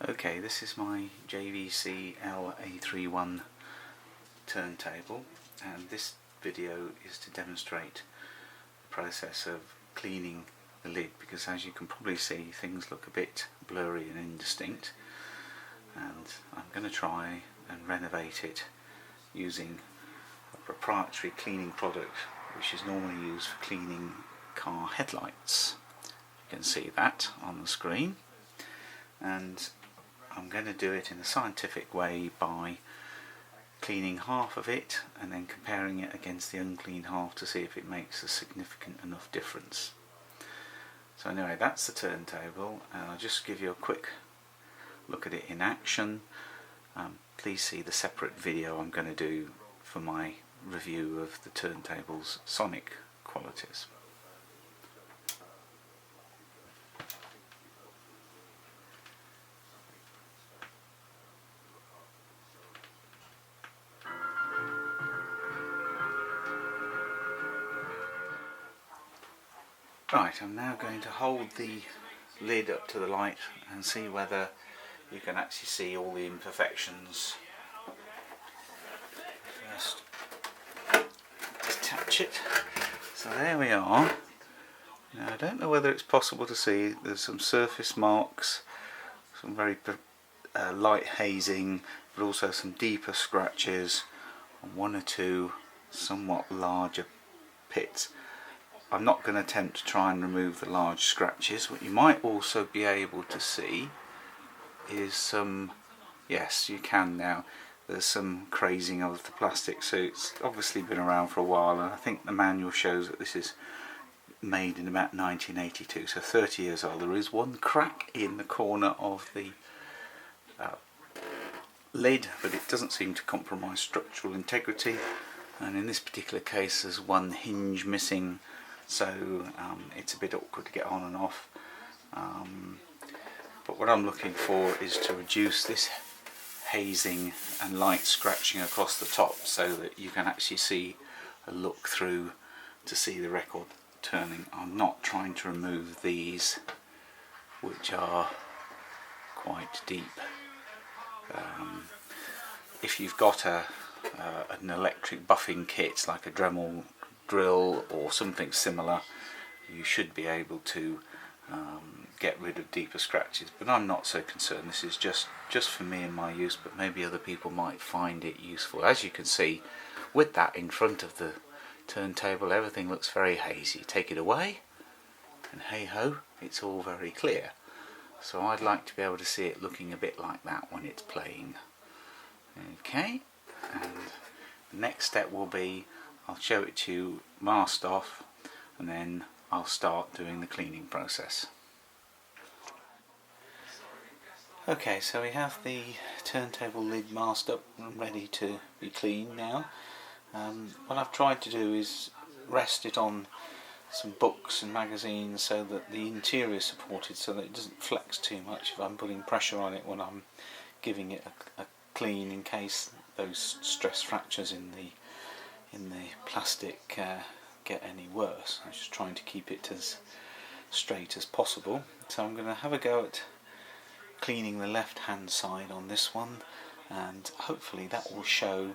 Okay, this is my JVC L-A31 turntable, and this video is to demonstrate the process of cleaning the lid, because as you can probably see, things look a bit blurry and indistinct, and I'm going to try and renovate it using a proprietary cleaning product which is normally used for cleaning car headlights. You can see that on the screen, and I'm going to do it in a scientific way by cleaning half of it and then comparing it against the unclean half to see if it makes a significant enough difference. So anyway, that's the turntable, and I'll just give you a quick look at it in action. Please see the separate video I'm going to do for my review of the turntable's sonic qualities. Right, I'm now going to hold the lid up to the light and see whether you can actually see all the imperfections. First, detach it. So there we are. Now I don't know whether it's possible to see, there's some surface marks, some very light hazing, but also some deeper scratches and one or two somewhat larger pits. I'm not going to attempt to try and remove the large scratches. What you might also be able to see is some, yes you can now, there's some crazing of the plastic, so it's obviously been around for a while, and I think the manual shows that this is made in about 1982, so 30 years old. There is one crack in the corner of the lid, but it doesn't seem to compromise structural integrity, and in this particular case there's one hinge missing, so it's a bit awkward to get on and off. But what I'm looking for is to reduce this hazing and light scratching across the top so that you can actually see a look through to see the record turning. I'm not trying to remove these, which are quite deep. If you've got an electric buffing kit like a Dremel drill or something similar, you should be able to get rid of deeper scratches, but I'm not so concerned. This is just for me and my use, but maybe other people might find it useful. As you can see, with that in front of the turntable, everything looks very hazy. Take it away and hey ho, it's all very clear. So I'd like to be able to see it looking a bit like that when it's playing. Okay, and the next step will be, I'll show it to you masked off, and then I'll start doing the cleaning process. Okay, so we have the turntable lid masked up and ready to be cleaned now. What I've tried to do is rest it on some books and magazines so that the interior is supported, so that it doesn't flex too much if I'm putting pressure on it when I'm giving it a clean, in case those stress fractures in the plastic get any worse. I'm just trying to keep it as straight as possible. So I'm going to have a go at cleaning the left hand side on this one, and hopefully that will show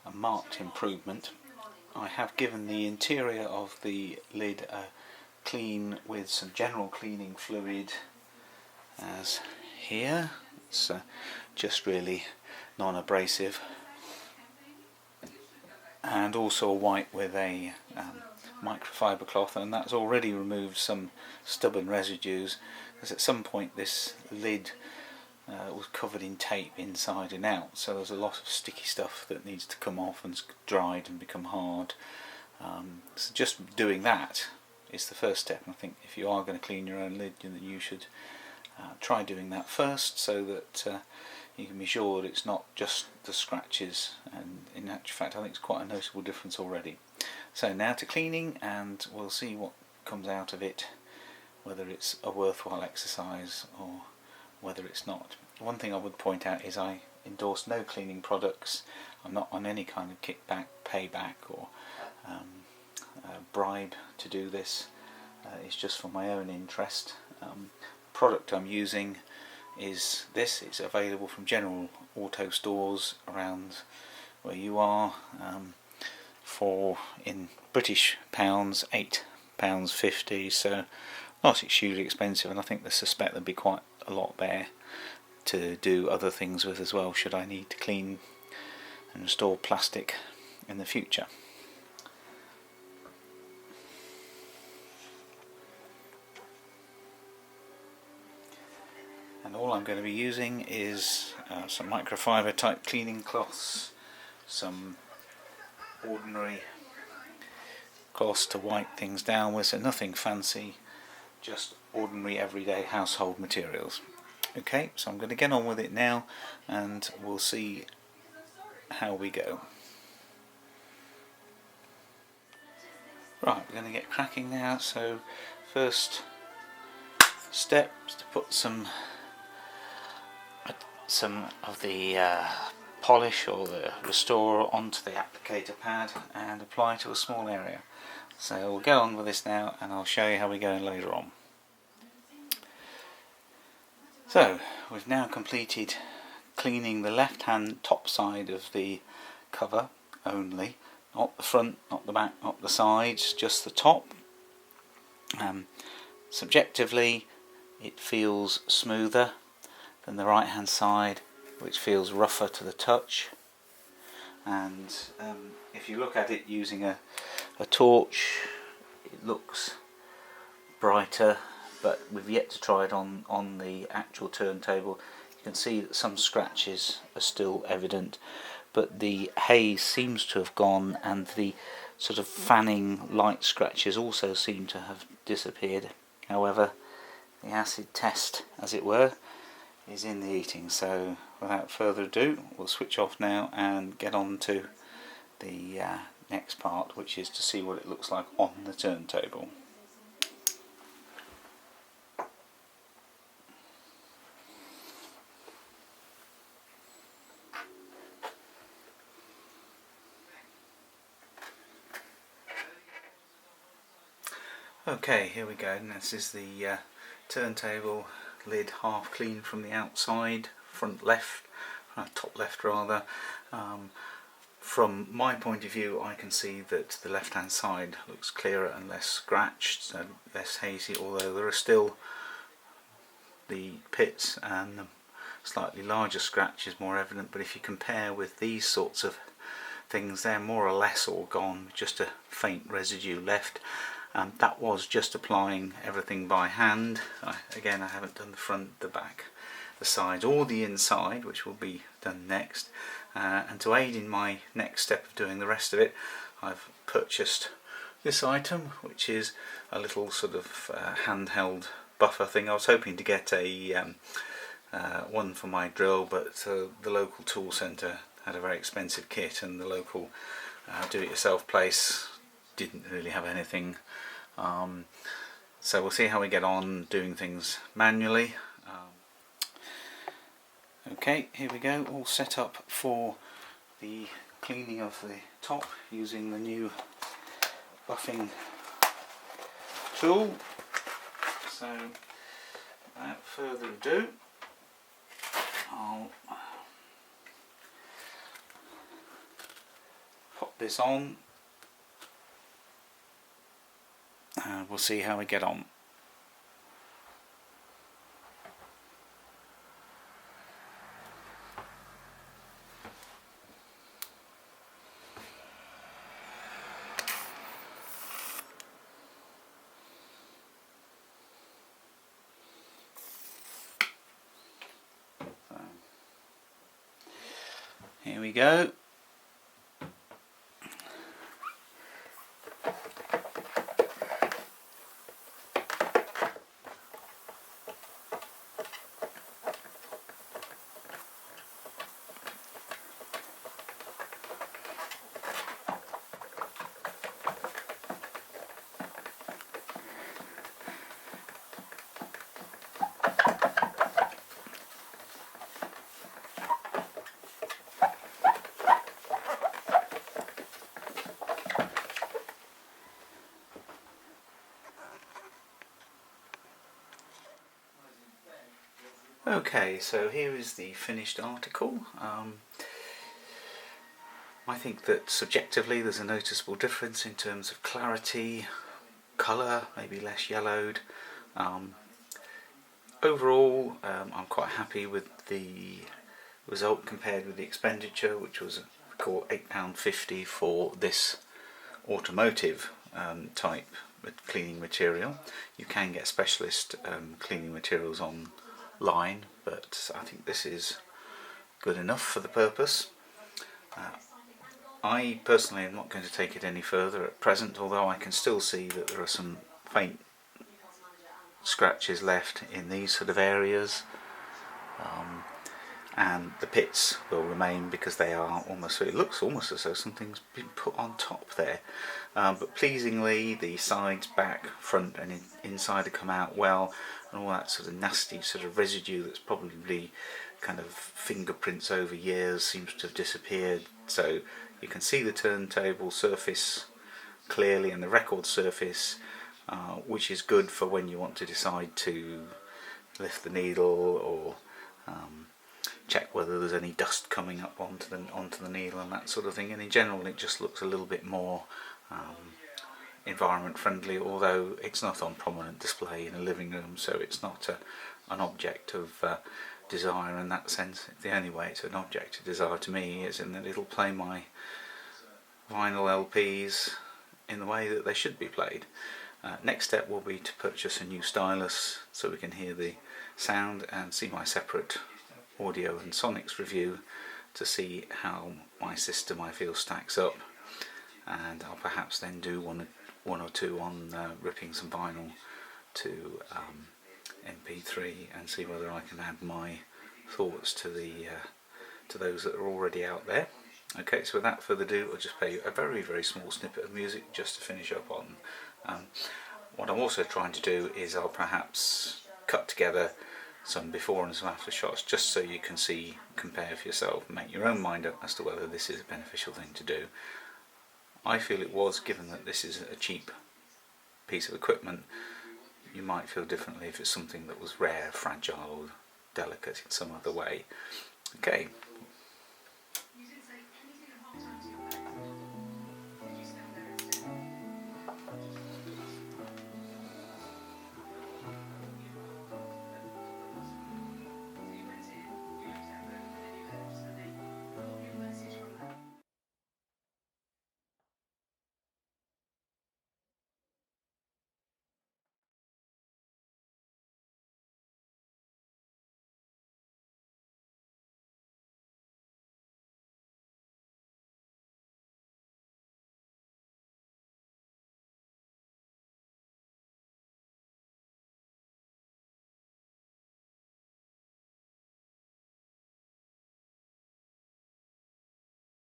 a marked improvement. I have given the interior of the lid a clean with some general cleaning fluid, as here. It's just really non-abrasive, and also a wipe with a microfiber cloth, and that's already removed some stubborn residues, because at some point this lid was covered in tape inside and out, so there's a lot of sticky stuff that needs to come off and dried and become hard. So just doing that is the first step, and I think if you are going to clean your own lid, then you should try doing that first, so that you can be sure that it's not just the scratches, and in actual fact I think it's quite a noticeable difference already. So now to cleaning, and we'll see what comes out of it, whether it's a worthwhile exercise or whether it's not. One thing I would point out is I endorse no cleaning products. I'm not on any kind of kickback, payback or bribe to do this. It's just for my own interest. The product I'm using is this. It's available from general auto stores around where you are, for, in British pounds, £8.50, so not extremely expensive, and I think they suspect there'll be quite a lot there to do other things with as well, should I need to clean and restore plastic in the future. And all I'm going to be using is some microfiber type cleaning cloths, some ordinary cloths to wipe things down with, so nothing fancy, just ordinary everyday household materials. Okay, so I'm going to get on with it now and we'll see how we go. Right, we're going to get cracking now. So first step is to put some of the polish or the restorer onto the applicator pad and apply to a small area. So we'll go on with this now and I'll show you how we go later on. So we've now completed cleaning the left hand top side of the cover only, not the front, not the back, not the sides, just the top. Subjectively it feels smoother than the right hand side, which feels rougher to the touch, and if you look at it using a torch it looks brighter, but we've yet to try it on the actual turntable. You can see that some scratches are still evident, but the haze seems to have gone and the sort of fanning light scratches also seem to have disappeared. However, the acid test, as it were, is in the eating, so without further ado we'll switch off now and get on to the next part, which is to see what it looks like on the turntable. Okay, here we go, and this is the turntable lid half clean from the outside, front left, top left rather. From my point of view I can see that the left hand side looks clearer and less scratched, so less hazy, although there are still the pits and the slightly larger scratches more evident. But if you compare with these sorts of things, they're more or less all gone, just a faint residue left. That was just applying everything by hand. Again, I haven't done the front, the back, the sides or the inside, which will be done next. And to aid in my next step of doing the rest of it, I've purchased this item, which is a little sort of handheld buffer thing. I was hoping to get a one for my drill, but the local tool centre had a very expensive kit, and the local do-it-yourself place didn't really have anything. So we'll see how we get on doing things manually. Okay, here we go, all set up for the cleaning of the top using the new buffing tool. So without further ado, I'll pop this on and we'll see how we get on. Here we go. Okay, so here is the finished article. I think that subjectively there's a noticeable difference in terms of clarity, colour, maybe less yellowed. Overall, I'm quite happy with the result compared with the expenditure, which was £8.50 for this automotive type cleaning material. You can get specialist cleaning materials online, but I think this is good enough for the purpose. I personally am not going to take it any further at present, although I can still see that there are some faint scratches left in these sort of areas, and the pits will remain because they are almost, it looks almost as though something's been put on top there, but pleasingly the sides, back, front and inside have come out well, and all that sort of nasty sort of residue that's probably kind of fingerprints over years seems to have disappeared. So you can see the turntable surface clearly and the record surface, which is good for when you want to decide to lift the needle or check whether there's any dust coming up onto the needle and that sort of thing. And in general it just looks a little bit more environment friendly, although it's not on prominent display in a living room, so it's not an object of desire in that sense. The only way it's an object of desire to me is in that it'll play my vinyl LPs in the way that they should be played. Next step will be to purchase a new stylus so we can hear the sound and see my separate audio and sonics review to see how my system I feel stacks up, and I'll perhaps then do one or two on ripping some vinyl to MP3 and see whether I can add my thoughts to those that are already out there. Okay, so without further ado, I'll just play you a very, very small snippet of music just to finish up on. What I'm also trying to do is I'll perhaps cut together some before and some after shots just so you can see, compare for yourself, make your own mind up as to whether this is a beneficial thing to do. I feel it was, given that this is a cheap piece of equipment. You might feel differently if it's something that was rare, fragile or delicate in some other way. Okay,